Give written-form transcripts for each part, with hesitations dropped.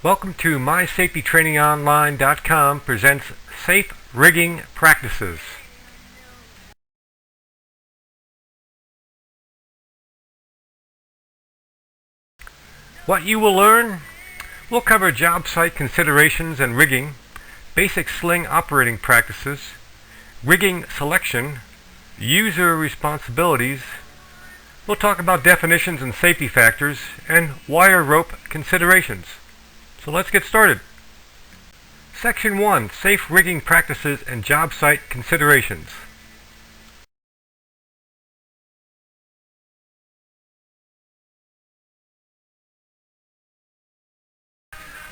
Welcome to MySafetyTrainingOnline.com presents Safe Rigging Practices. What you will learn? We'll cover job site considerations and rigging, basic sling operating practices, rigging selection, user responsibilities. We'll talk about definitions and safety factors, and wire rope considerations. So let's get started. Section 1, Safe Rigging Practices and Job Site Considerations.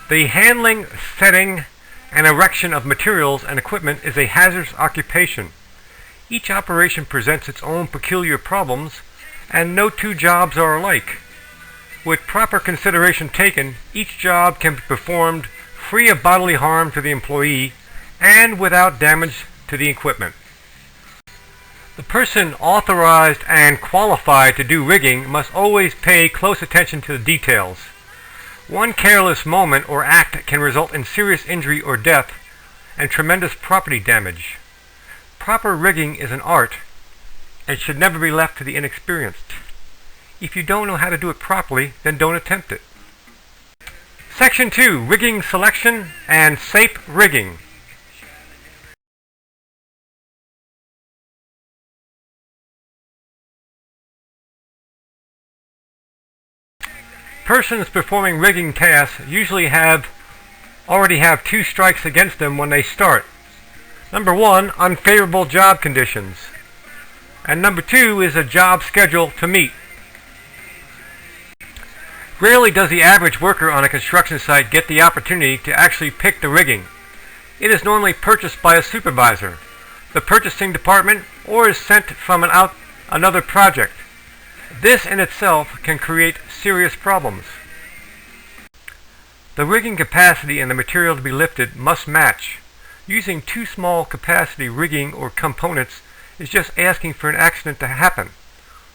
The handling, setting, and erection of materials and equipment is a hazardous occupation. Each operation presents its own peculiar problems, and no two jobs are alike. With proper consideration taken, each job can be performed free of bodily harm to the employee and without damage to the equipment. The person authorized and qualified to do rigging must always pay close attention to the details. One careless moment or act can result in serious injury or death and tremendous property damage. Proper rigging is an art and should never be left to the inexperienced. If you don't know how to do it properly, then don't attempt it. Section 2, Rigging Selection and Safe Rigging. Persons performing rigging tasks usually already have two strikes against them when they start. Number 1, unfavorable job conditions. And number 2 is a job schedule to meet. Rarely does the average worker on a construction site get the opportunity to actually pick the rigging. It is normally purchased by a supervisor, the purchasing department, or is sent from another project. This in itself can create serious problems. The rigging capacity and the material to be lifted must match. Using too small capacity rigging or components is just asking for an accident to happen.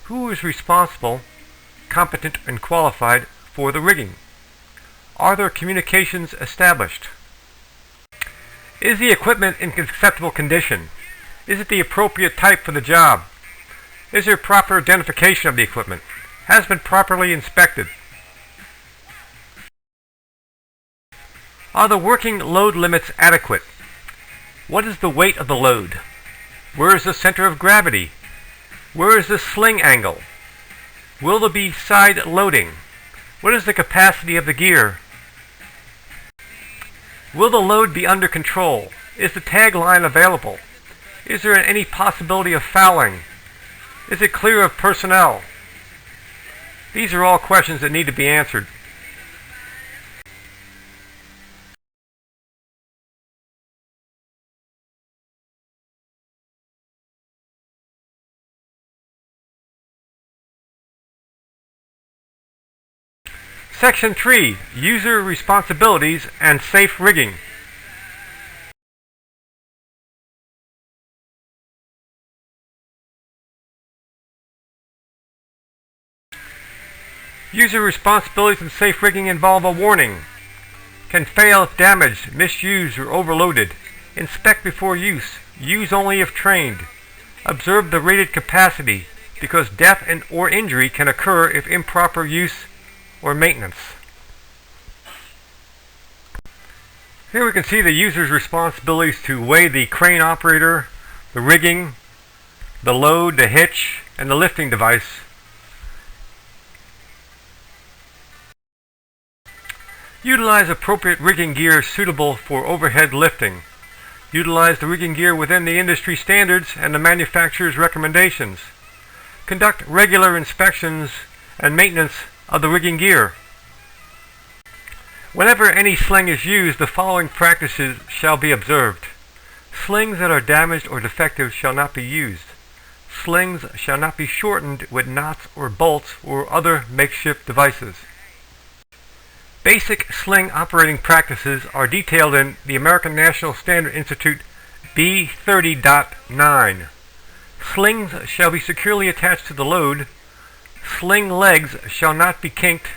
Who is responsible, competent, and qualified for the rigging? Are there communications established? Is the equipment in acceptable condition? Is it the appropriate type for the job? Is there proper identification of the equipment? Has it been properly inspected? Are the working load limits adequate? What is the weight of the load? Where is the center of gravity? Where is the sling angle? Will there be side loading? What is the capacity of the gear? Will the load be under control? Is the tag line available? Is there any possibility of fouling? Is it clear of personnel? These are all questions that need to be answered. Section 3, User Responsibilities and Safe Rigging. User responsibilities and safe rigging involve a warning. Can fail if damaged, misused, or overloaded. Inspect before use. Use only if trained. Observe the rated capacity, because death or injury can occur if improper use or maintenance. Here we can see the user's responsibilities to weigh the crane operator, the rigging, the load, the hitch, and the lifting device. Utilize appropriate rigging gear suitable for overhead lifting. Utilize the rigging gear within the industry standards and the manufacturer's recommendations. Conduct regular inspections and maintenance of the rigging gear. Whenever any sling is used, the following practices shall be observed. Slings that are damaged or defective shall not be used. Slings shall not be shortened with knots or bolts or other makeshift devices. Basic sling operating practices are detailed in the American National Standard Institute B30.9. Slings shall be securely attached to the load. Sling legs shall not be kinked.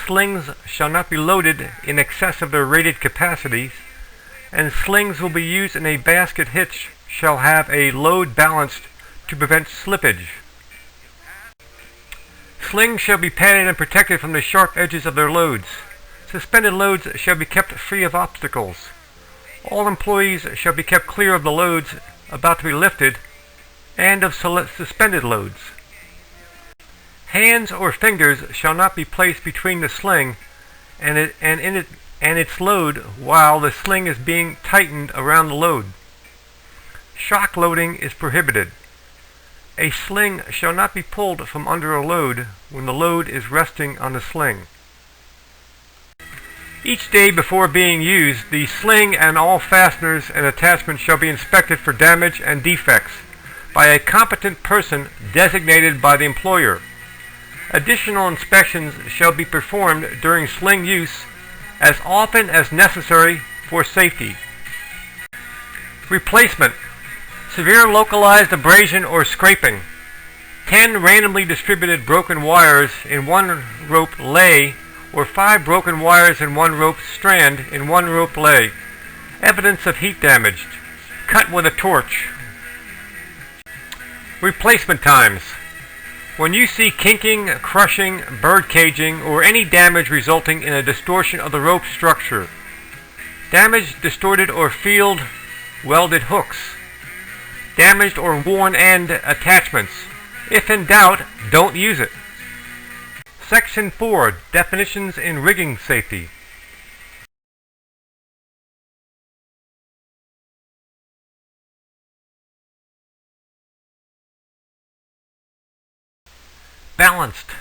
Slings shall not be loaded in excess of their rated capacities, and slings will be used in a basket hitch shall have a load balanced to prevent slippage. Slings shall be padded and protected from the sharp edges of their loads. Suspended loads shall be kept free of obstacles. All employees shall be kept clear of the loads about to be lifted and of suspended loads. Hands or fingers shall not be placed between the sling and its load while the sling is being tightened around the load. Shock loading is prohibited. A sling shall not be pulled from under a load when the load is resting on the sling. Each day before being used, the sling and all fasteners and attachments shall be inspected for damage and defects by a competent person designated by the employer. Additional inspections shall be performed during sling use as often as necessary for safety. Replacement. Severe localized abrasion or scraping. 10 randomly distributed broken wires in one rope lay or 5 broken wires in one rope strand in one rope lay. Evidence of heat damage. Cut with a torch. Replacement times. When you see kinking, crushing, bird caging, or any damage resulting in a distortion of the rope structure. Damaged, distorted, or field welded hooks. Damaged or worn end attachments. If in doubt, don't use it. Section 4. Definitions in rigging safety. Balanced.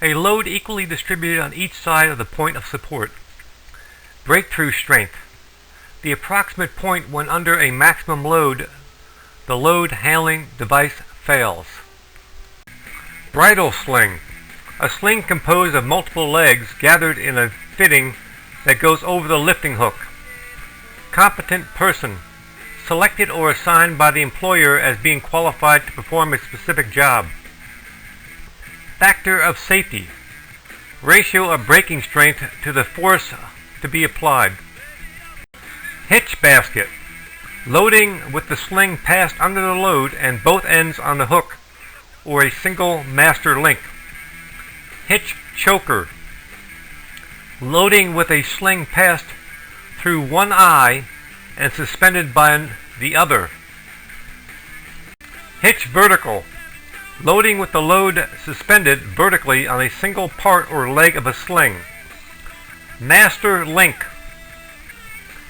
A load equally distributed on each side of the point of support. Breakthrough strength. The approximate point when under a maximum load, the load handling device fails. Bridle sling. A sling composed of multiple legs gathered in a fitting that goes over the lifting hook. Competent person. Selected or assigned by the employer as being qualified to perform a specific job. Factor of safety. Ratio of braking strength to the force to be applied. Hitch basket. Loading with the sling passed under the load and both ends on the hook or a single master link. Hitch choker. Loading with a sling passed through one eye and suspended by the other. Hitch vertical. Loading with the load suspended vertically on a single part or leg of a sling. Master link.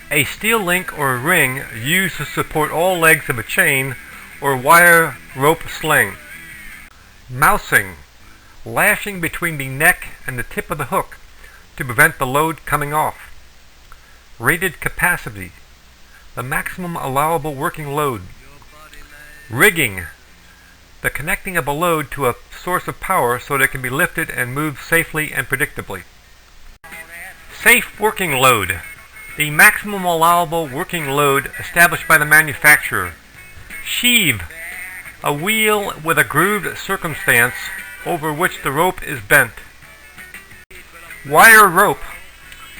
A steel link or ring used to support all legs of a chain or wire rope sling. Mousing. Lashing between the neck and the tip of the hook to prevent the load coming off. Rated capacity. The maximum allowable working load. Rigging. The connecting of a load to a source of power so that it can be lifted and moved safely and predictably. Safe working load. The maximum allowable working load established by the manufacturer. Sheave. A wheel with a grooved circumstance over which the rope is bent. Wire rope.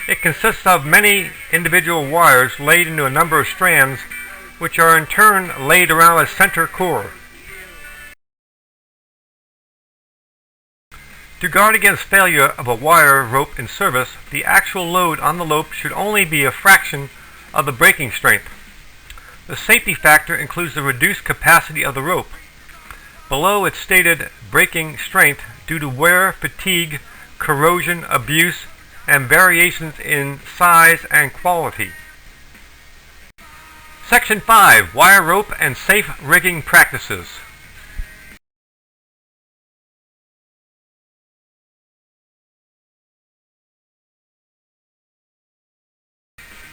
It consists of many individual wires laid into a number of strands which are in turn laid around a center core. To guard against failure of a wire rope in service, the actual load on the loop should only be a fraction of the braking strength. The safety factor includes the reduced capacity of the rope. Below its stated braking strength due to wear, fatigue, corrosion, abuse, and variations in size and quality. Section 5. Wire rope and safe rigging practices.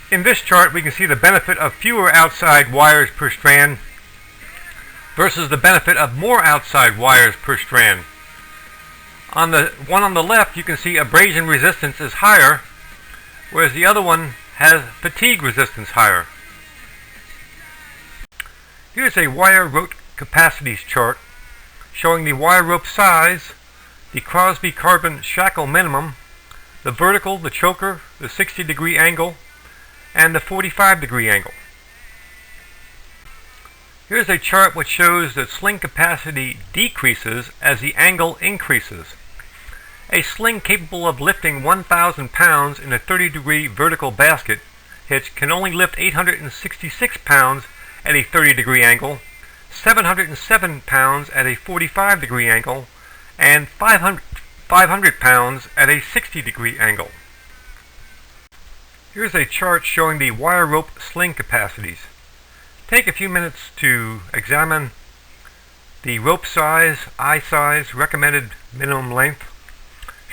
In this chart, we can see the benefit of fewer outside wires per strand versus the benefit of more outside wires per strand. On the one on the left, you can see abrasion resistance is higher, whereas the other one has fatigue resistance higher. Here's a wire rope capacities chart showing the wire rope size, the Crosby carbon shackle minimum, the vertical, the choker, the 60-degree angle, and the 45-degree angle. Here's a chart which shows that sling capacity decreases as the angle increases. A sling capable of lifting 1,000 pounds in a 30-degree vertical basket hitch can only lift 866 pounds at a 30-degree angle, 707 pounds at a 45-degree angle, and 500 pounds at a 60-degree angle. Here's a chart showing the wire rope sling capacities. Take a few minutes to examine the rope size, eye size, recommended minimum length,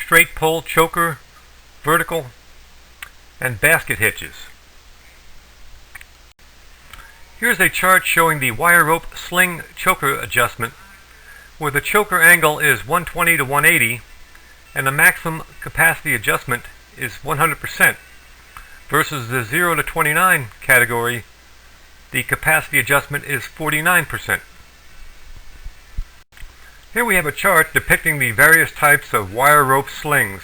straight pull, choker, vertical, and basket hitches. Here's a chart showing the wire rope sling choker adjustment, where the choker angle is 120 to 180 and the maximum capacity adjustment is 100%, versus the 0 to 29 category, the capacity adjustment is 49%. Here we have a chart depicting the various types of wire rope slings.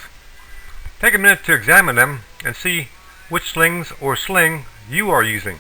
Take a minute to examine them and see which slings or sling you are using.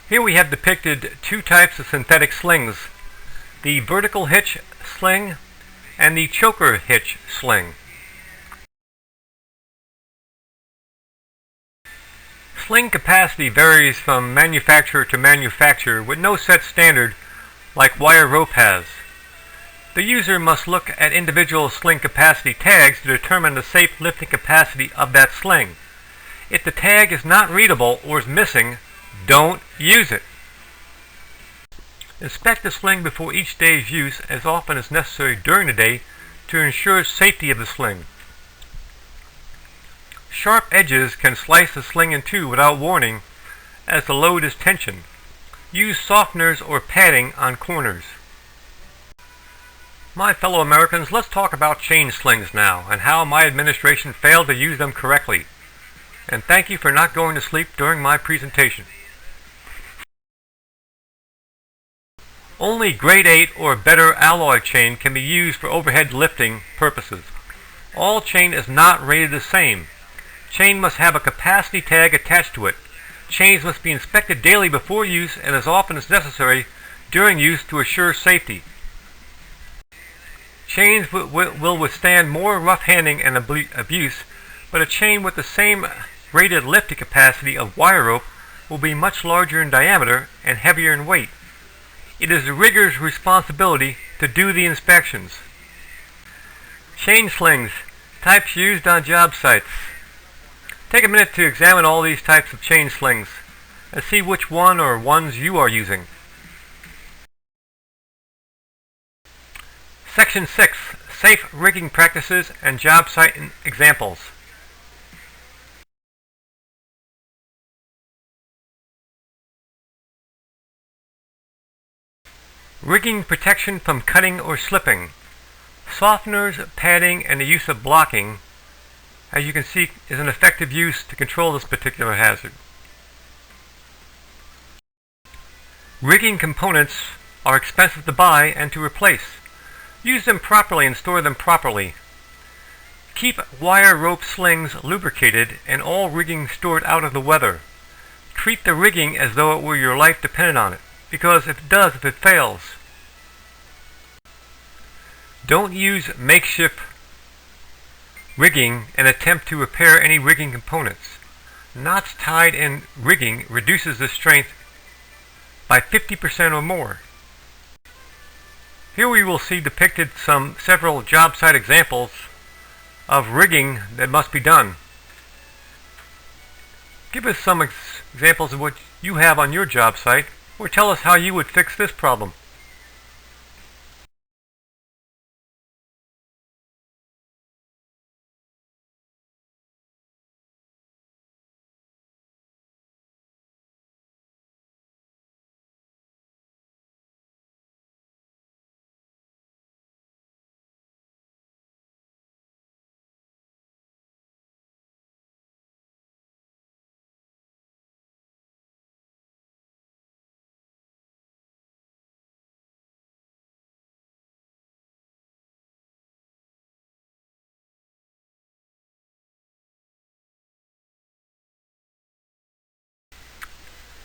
Here we have depicted two types of synthetic slings, the vertical hitch sling and the choker hitch sling. Sling capacity varies from manufacturer to manufacturer with no set standard like wire rope has. The user must look at individual sling capacity tags to determine the safe lifting capacity of that sling. If the tag is not readable or is missing, don't use it. Inspect the sling before each day's use as often as necessary during the day to ensure safety of the sling. Sharp edges can slice the sling in two without warning as the load is tensioned. Use softeners or padding on corners. My fellow Americans, let's talk about chain slings now and how my administration failed to use them correctly. And thank you for not going to sleep during my presentation. Only grade 8 or better alloy chain can be used for overhead lifting purposes. All chain is not rated the same. Chain must have a capacity tag attached to it. Chains must be inspected daily before use and as often as necessary during use to assure safety. Chains will withstand more rough handling and abuse, but a chain with the same rated lifting capacity of wire rope will be much larger in diameter and heavier in weight. It is the rigger's responsibility to do the inspections. Chain slings, types used on job sites. Take a minute to examine all these types of chain slings and see which one or ones you are using. Section 6, Safe Rigging Practices and Job Site Examples. Rigging protection from cutting or slipping. Softeners, padding, and the use of blocking, as you can see, is an effective use to control this particular hazard. Rigging components are expensive to buy and to replace. Use them properly and store them properly. Keep wire rope slings lubricated and all rigging stored out of the weather. Treat the rigging as though it were your life depended on it, because if it fails. Don't use makeshift rigging and attempt to repair any rigging components. Knots tied in rigging reduces the strength by 50% or more. Here we will see depicted several job site examples of rigging that must be done. Give us some examples of what you have on your job site, or tell us how you would fix this problem.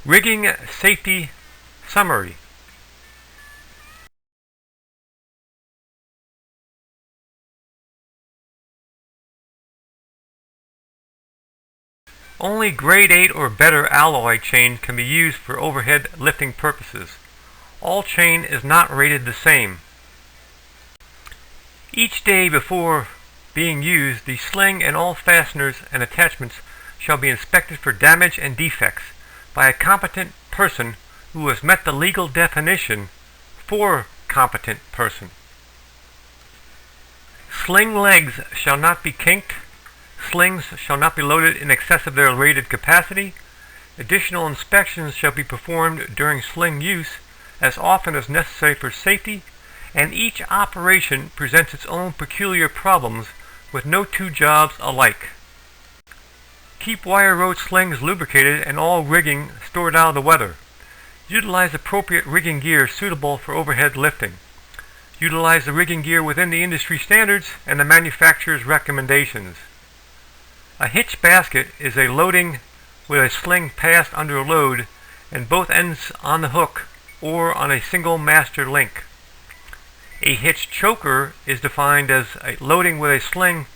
Rigging Safety Summary. Only grade 8 or better alloy chain can be used for overhead lifting purposes. All chain is not rated the same. Each day before being used, the sling and all fasteners and attachments shall be inspected for damage and defects by a competent person who has met the legal definition for competent person. Sling legs shall not be kinked. Slings shall not be loaded in excess of their rated capacity. Additional inspections shall be performed during sling use as often as necessary for safety, and each operation presents its own peculiar problems with no two jobs alike. Keep wire rope slings lubricated and all rigging stored out of the weather. Utilize appropriate rigging gear suitable for overhead lifting. Utilize the rigging gear within the industry standards and the manufacturer's recommendations. A hitch basket is a loading with a sling passed under a load and both ends on the hook or on a single master link. A hitch choker is defined as a loading with a sling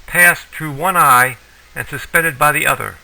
passed through one eye and suspended by the other.